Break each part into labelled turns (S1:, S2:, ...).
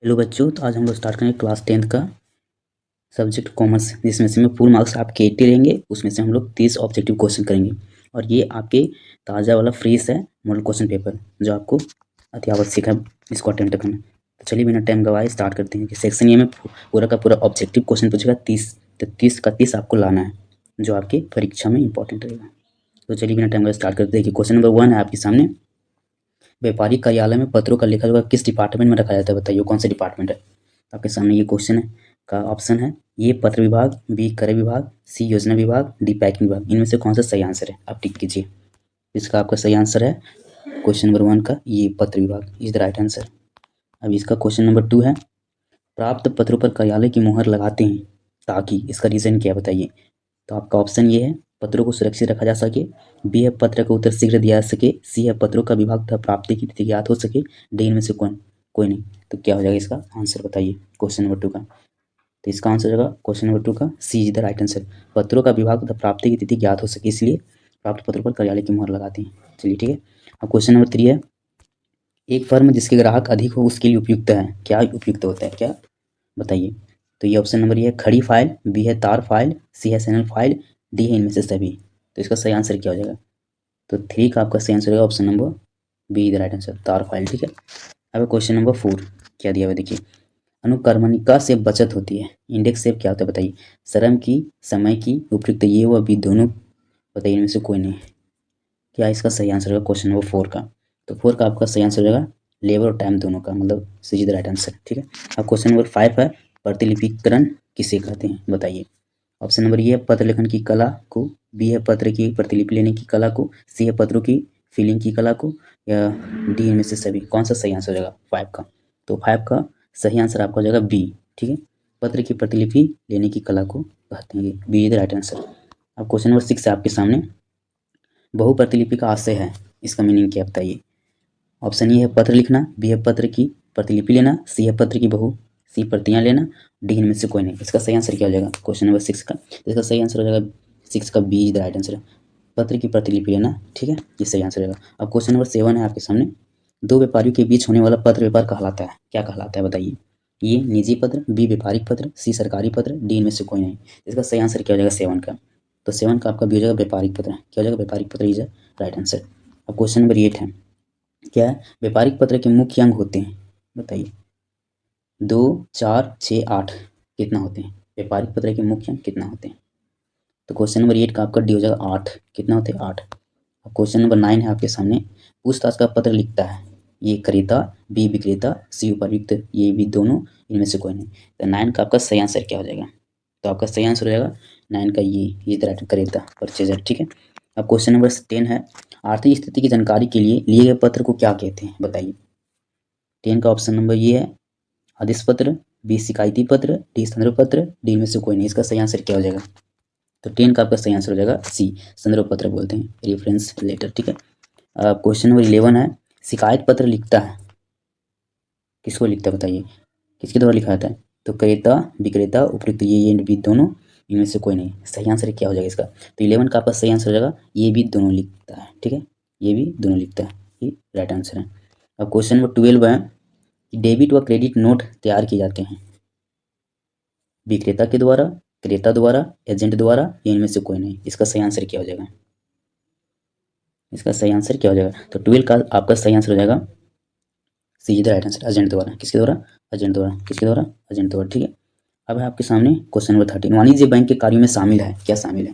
S1: Hello बच्चों, तो आज हम लोग स्टार्ट करेंगे क्लास 10th का सब्जेक्ट कॉमर्स, जिसमें से में फुल मार्क्स आपके 80 रहेंगे। उसमें से हम लोग 30 ऑब्जेक्टिव क्वेश्चन करेंगे और ये आपके ताज़ा वाला फ्रेश है मॉडल क्वेश्चन पेपर, जो आपको अति आवश्यक है इसको अटेम्प्ट करना। तो चलिए बिना टाइम गवाए स्टार्ट करते हैं कि सेक्शन ए में पूरा का पूरा ऑब्जेक्टिव क्वेश्चन पूछेगा 30, तो 30 का 30 आपको लाना है, जो आपकी परीक्षा में इंपॉर्टेंट रहेगा। तो चलिए बिना टाइम गवाए स्टार्ट करते हैं कि क्वेश्चन नंबर 1 है आपके सामने। व्यापारिक कार्यालय में पत्रों का लेखा जोखा किस डिपार्टमेंट में रखा जाता है, बताइए कौन सा डिपार्टमेंट है। आपके सामने ये क्वेश्चन है का ऑप्शन है, ये पत्र विभाग, बी क्रय विभाग, सी योजना विभाग, डी पैकिंग विभाग। इनमें से कौन सा सही आंसर है, आप टिक कीजिए। इसका आपका सही आंसर है क्वेश्चन नंबर 1 का ये पत्र विभाग इज द राइट आंसर। अब इसका क्वेश्चन नंबर 2 है, प्राप्त पत्रों पर कार्यालय की मुहर लगाते हैं ताकि, इसका रीजन क्या बताइए। तो आपका ऑप्शन ये है, पत्रों को सुरक्षित रखा जा सके, बी है पत्र का उत्तर शीघ्र दिया जा सके, सी है पत्रों का विभाग तथा प्राप्ति की तिथि ज्ञात हो सके, डी इनमें से कोई नहीं। तो क्या हो जाएगा इसका आंसर बताइए क्वेश्चन नंबर 2 का। तो इसका आंसर होगा क्वेश्चन नंबर 2 का सी इज द राइट आंसर। पत्रों का विभाग तथा प्राप्ति की तिथि ज्ञात हो सके, इसलिए प्राप्त पत्रों पर कार्यालय की मुहर लगाते हैं। चलिए ठीक है। अब क्वेश्चन नंबर 3 है, एक फर्म जिसके ग्राहक अधिक हो उसके लिए उपयुक्त है, क्या उपयुक्त होता है, क्या बताइए। तो ये ऑप्शन नंबर ये है, खड़ी फाइल, बी है तार फाइल, सी है चैनल फाइल, डी है इनमें से सभी। तो इसका सही आंसर क्या हो जाएगा। तो 3 का आपका सही आंसर होगा option number be the right answer, तार फाइल। ठीक है। अब क्वेश्चन नंबर 4 क्या दिया हुआ देखिए, अनुक्रमणिका से बचत होती है, इंडेक्स से क्या होता है बताइए। श्रम की, समय की, उपयुक्त ये व बी दोनों, बताइए इनमें से कोई नहीं। क्या इसका सही आंसर होगा क्वेश्चन नंबर 4 का। तो 4 का आपका सही आंसर होगा लेबर और टाइम दोनों का, मतलब सी इज द राइट आंसर। ठीक है। अब क्वेश्चन नंबर 5 है, प्रतिलिपिकरण किसे कहते हैं बताइए। ऑप्शन नंबर ये है, पत्र लेखन की कला को, बी है पत्र की प्रतिलिपि लेने की कला को, सी है पत्रों की फिलिंग की कला को, या डी इनमें से सभी। कौन सा सही आंसर हो जाएगा 5 का। तो 5 का सही आंसर आपका हो जाएगा बी। ठीक है। पत्र की प्रतिलिपि लेने की कला को कहते हैं, B is the right answer. अब क्वेश्चन नंबर 6 है आपके सामने, बहुप्रतिलिपि का आशय है, इसका मीनिंग क्या बताइए। ऑप्शन ए है पत्र लिखना, बी है पत्र की प्रतिलिपि लेना, सी है पत्र की सी प्रतियां लेना, डी इनमें से कोई नहीं। इसका सही आंसर क्या हो जाएगा क्वेश्चन नंबर 6 का। इसका सही आंसर हो जाएगा 6 का B is the right answer, पत्र की प्रतिलिपि लेना। ठीक है, ये सही आंसर रहेगा। अब क्वेश्चन नंबर 7 है आपके सामने, दो व्यापारियों के बीच होने वाला पत्र व्यापार कहलाता है, क्या कहलाता है बताइए। ये निजी पत्र, बी व्यापारिक पत्र, सी सरकारी पत्र, डी इनमें से कोई नहीं। इसका सही आंसर क्या हो जाएगा 7 का। तो 7 का आपका बी हो जाएगा व्यापारिक पत्र, क्या हो जाएगा व्यापारिक पत्र इज राइट आंसर। अब क्वेश्चन नंबर 8 है, क्या है व्यापारिक पत्र के मुख्य अंग होते हैं बताइए। 2, 4, 6, 8 कितना होते हैं, व्यापारिक पत्र के मुख्य अंग कितना होते हैं। तो क्वेश्चन नंबर 8 का आपका डी हो जाएगा 8, कितना होते हैं 8। अब क्वेश्चन नंबर 9 है आपके सामने, पूछताछ का पत्र लिखता है, ये क्रेता, बी विक्रेता, सी उपर्युक्त, ये भी दोनों, इनमें से कोई नहीं। तो 9 का आपका सही आंसर क्या हो जाएगा। तो आपका सही आंसर हो जाएगा 9 का ये राइट क्रेता परचेजर। ठीक है। अब क्वेश्चन नंबर 10 है, आर्थिक स्थिति की जानकारी के लिए लिए गए पत्र को क्या कहते हैं बताइए। 10 का ऑप्शन नंबर ये है, आदेश पत्र, बी शिकायती पत्र, डी संदर्भ पत्र, डी इनमें से कोई नहीं। इसका सही आंसर क्या हो जाएगा। तो 10 का आपका सही आंसर हो जाएगा सी, संदर्भ पत्र बोलते हैं, रेफरेंस लेटर। ठीक है। क्वेश्चन नंबर 11 है, शिकायत पत्र लिखता है, किसको लिखता है बताइए, किसके द्वारा लिखा जाता है। तो क्रेता, विक्रेता, उपयुक्त, ये भी दोनों, इनमें से कोई नहीं। सही आंसर क्या हो जाएगा इसका। तो 11 का आपका सही आंसर हो जाएगा ये भी दोनों लिखता है। ठीक है, ये भी दोनों लिखता है, ये राइट आंसर है। अब क्वेश्चन नंबर 12 है कि डेबिट व क्रेडिट नोट तैयार किए जाते हैं, विक्रेता के द्वारा, क्रेता द्वारा, एजेंट द्वारा, या इनमें से कोई नहीं। इसका सही आंसर क्या हो जाएगा, इसका सही आंसर क्या हो जाएगा। तो 12 का आपका सही आंसर हो जाएगा C is the right answer, agent द्वारा। किसके द्वारा, एजेंट द्वारा, किसके द्वारा, एजेंट द्वारा। ठीक है। अब है आपके सामने क्वेश्चन नंबर 13, वाणिज्य बैंक के कार्यों में शामिल है, क्या शामिल है।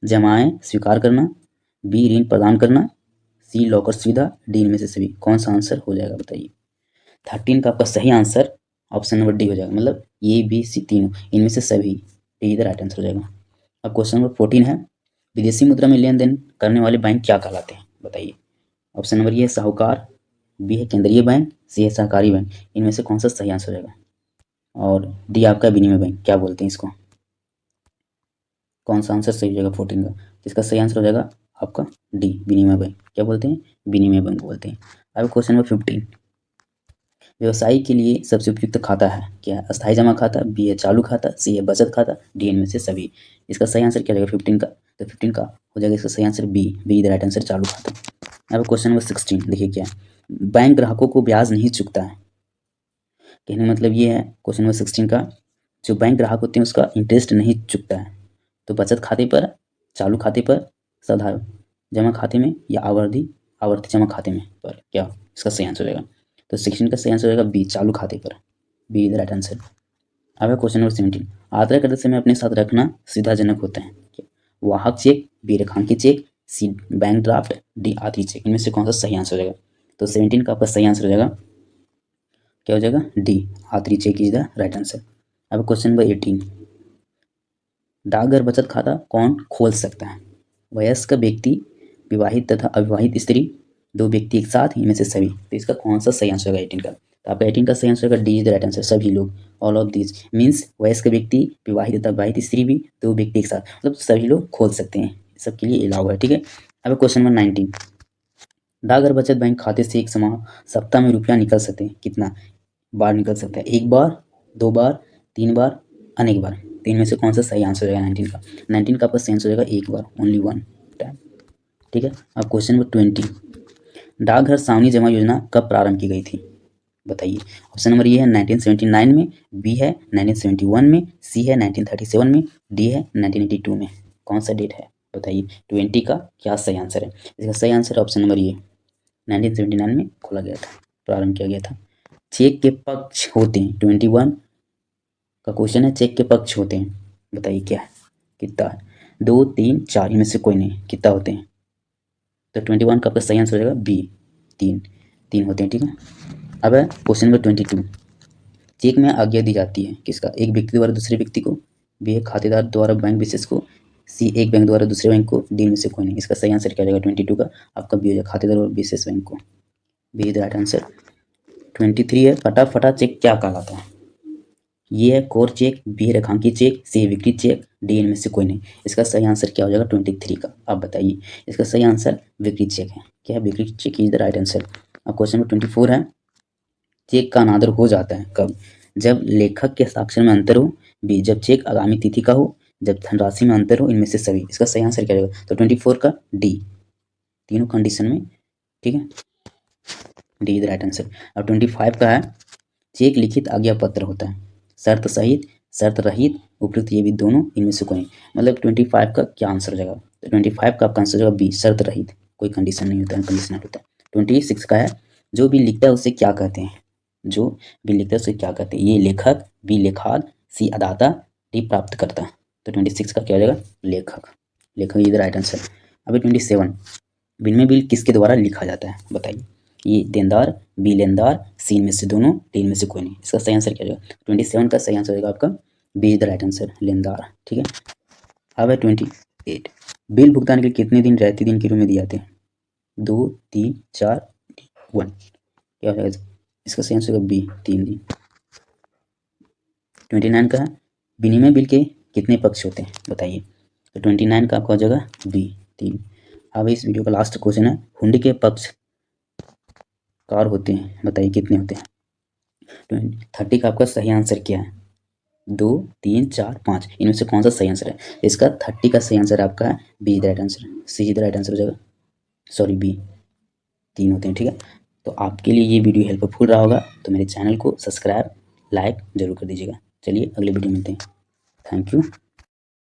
S1: जमाएं स्वीकार करना, बी ऋण प्रदान करना, सी लॉकर सुविधा, डी इनमें से सभी। कौन सा आंसर हो जाएगा बताइए। 13 का आपका सही आंसर ऑप्शन नंबर डी हो जाएगा, मतलब ए बी सी तीनों, इनमें से सभी, डी इधर राइट आंसर हो जाएगा। अब क्वेश्चन नंबर 14 है, विदेशी मुद्रा में लेन देन करने वाले बैंक क्या कहलाते हैं बताइए। ऑप्शन नंबर ये है साहूकार, बी है केंद्रीय बैंक, सी है सहकारी बैंक, इनमें से कौन सा सही आंसर हो जाएगा। और डी आपका विनिमय बैंक, क्या बोलते हैं इसको, कौन सा आंसर सही हो जाएगा 14 का। इसका सही आंसर हो जाएगा आपका डी विनिमय बैंक, क्या बोलते हैं, विनिमय बैंक बोलते हैं। अब क्वेश्चन नंबर 15, व्यवसायी के लिए सबसे उपयुक्त खाता है, क्या है अस्थायी जमा खाता, बी है चालू खाता, सी है बचत खाता, डी इनमें से सभी। इसका सही आंसर क्या रहेगा 15 का। तो 15 का हो जाएगा इसका सही answer be the right answer, चालू खाता। अब क्वेश्चन नंबर 16 देखिए क्या है, बैंक ग्राहकों को ब्याज नहीं चुकता है, कहने का मतलब ये है क्वेश्चन नंबर 16 का, जो बैंक ग्राहक होते हैं उसका इंटरेस्ट नहीं चुकता है, तो बचत खाते पर, चालू खाते पर, साधारण जमा खाते में या आवर्ती आवर्ती जमा खाते में पर, क्या इसका सही आंसर हो जाएगा। तो 16 का सही आंसर हो जाएगा बी, चालू खाते पर। B is the right answer. अब है क्वेश्चन नंबर 17, आग्रह करते समय अपने साथ रखना सुविधाजनक होता है। वाहक चेक, बी रेखांकित चेक, सी बैंक ड्राफ्ट, डी आती चेक। इनमें से कौन सा सही आंसर हो जाएगा। तो 17 का आपका सही आंसर हो जाएगा, क्या हो जाएगा, डी आती cheque is the right answer. अब क्वेश्चन नंबर 18, डाकघर बचत खाता कौन खोल सकता है। वयस्क व्यक्ति, विवाहित तथा अविवाहित स्त्री, दो व्यक्ति एक साथ, इनमें से सभी। तो इसका कौन सा सही आंसर होगा 18 का। तो आपका 18 का सही आंसर होगा D is the right answer, सभी लोग, ऑल ऑफ दिस मीन्स वयस्क व्यक्ति, विवाहित तथा विवाहित स्त्री भी, दो व्यक्ति एक साथ, मतलब सभी लोग खोल सकते हैं, सबके लिए अलाउ है। ठीक है। अब क्वेश्चन नंबर 19, डाकघर बचत बैंक खाते से एक सप्ताह में रुपया निकल सकते हैं, कितना बार निकल सकता है, एक बार, दो बार, तीन बार, अनेक बार। तो इनमें से कौन सा सही आंसर हो जाएगा 19 का। 19 का आपका सही आंसर हो जाएगा एक बार, ओनली वन टाइम। ठीक है। अब क्वेश्चन नंबर 20, डाकघर सावनी जमा योजना कब प्रारंभ की गई थी, बताइए। ऑप्शन नंबर ए है 1979 में, बी है 1971 में, सी है 1937 में, डी है 1982 में। कौन सा डेट है बताइए। 20 का क्या सही आंसर है। इसका सही आंसर ऑप्शन नंबर ए, 1979 में खोला गया था, प्रारंभ किया गया था। चेक के पक्ष होते हैं, 21 का क्वेश्चन है, चेक के पक्ष होते हैं, बताइए क्या है, कितना है, 2, 3, 4, इनमें से कोई नहीं, कितना होते हैं। तो 21 का आपका सही आंसर हो जाएगा बी, तीन होते हैं। ठीक है। अब है क्वेश्चन नंबर 22, चेक में आज्ञा दी जाती है किसका, एक व्यक्ति द्वारा दूसरे व्यक्ति को, बी एक खातेदार द्वारा बैंक विशेष को, सी एक बैंक द्वारा दूसरे बैंक को, डी में से कोई नहीं। इसका सही आंसर क्या हो जाएगा 22 का, आपका बी हो जाएगा, खातेदार और विशेष बैंक को। B is the right answer. 23 है, फटा चेक क्या कहलाता है। ये है कोर चेक, बी है रेखांकित चेक, सी है विकृत चेक, डी इनमें से कोई नहीं। इसका सही आंसर क्या हो जाएगा 23 का, आप बताइए। इसका सही आंसर विकृत चेक है। क्या है, विकृत cheque is the right answer. अब क्वेश्चन नंबर 24 है, चेक का अनादर हो जाता है कब, जब लेखक के हस्ताक्षर में अंतर हो, बी जब चेक आगामी तिथि का हो, जब धनराशि में अंतर हो, इनमें से सभी। इसका सही आंसर क्या होगा। तो 24 का डी, तीनों कंडीशन में। ठीक है, D is the right answer. अब 25 का है, चेक लिखित आज्ञा पत्र होता है, शर्त सहित, शर्त रहित, उपयुक्त, ये भी दोनों, इनमें से कोई। मतलब 25 का क्या आंसर हो जाएगा। तो 25 का आपका आंसर हो जाएगा बी, शर्त रहित, कोई कंडीशन नहीं होता है, कंडीशनल होता है। 26 का है, जो भी लिखता है उसे क्या कहते हैं, जो भी लिखता है उसे क्या कहते हैं। ये लेखक, बी लेखाद, सी अदाता, डी प्राप्तकर्ता। तो 26 का क्या हो जाएगा, लेखक, लेखक इज द राइट आंसर। अभी 27, विनिमय बिल किसके द्वारा लिखा जाता है, बताइए। ये देनदार, बी लेनदार, सी में से दोनों, डी में से कोई नहीं। इसका सही आंसर क्या होगा। 27 का सही आंसर होगा आपका B is the right answer, लेनदार। ठीक है। अब है 28, बिल भुगतान के लिए कितने दिन रहती दिन के रूप में दिए जाते हैं, 2, 3, 4, 1। क्या हो जाएगा, इसका सही आंसर होगा बी, 3 दिन। 29 का है, विनिमय बिल के कितने पक्ष होते हैं, बताइए। तो 29 का आपका हो जाएगा बी, 3। अब इस वीडियो का लास्ट क्वेश्चन है, हुंडी के पक्ष कार होते हैं, बताइए कितने होते हैं। 30 का आपका सही आंसर क्या है, 2, 3, 4, 5, इनमें से कौन सा सही आंसर है। इसका 30 का सही आंसर आपका है be the right answer, see the right answer हो जाएगा, सॉरी बी, 3 होते हैं। ठीक है। तो आपके लिए ये वीडियो हेल्पफुल रहा होगा, तो मेरे चैनल को सब्सक्राइब, लाइक जरूर कर दीजिएगा। चलिए अगले वीडियो में मिलते हैं। Thank you.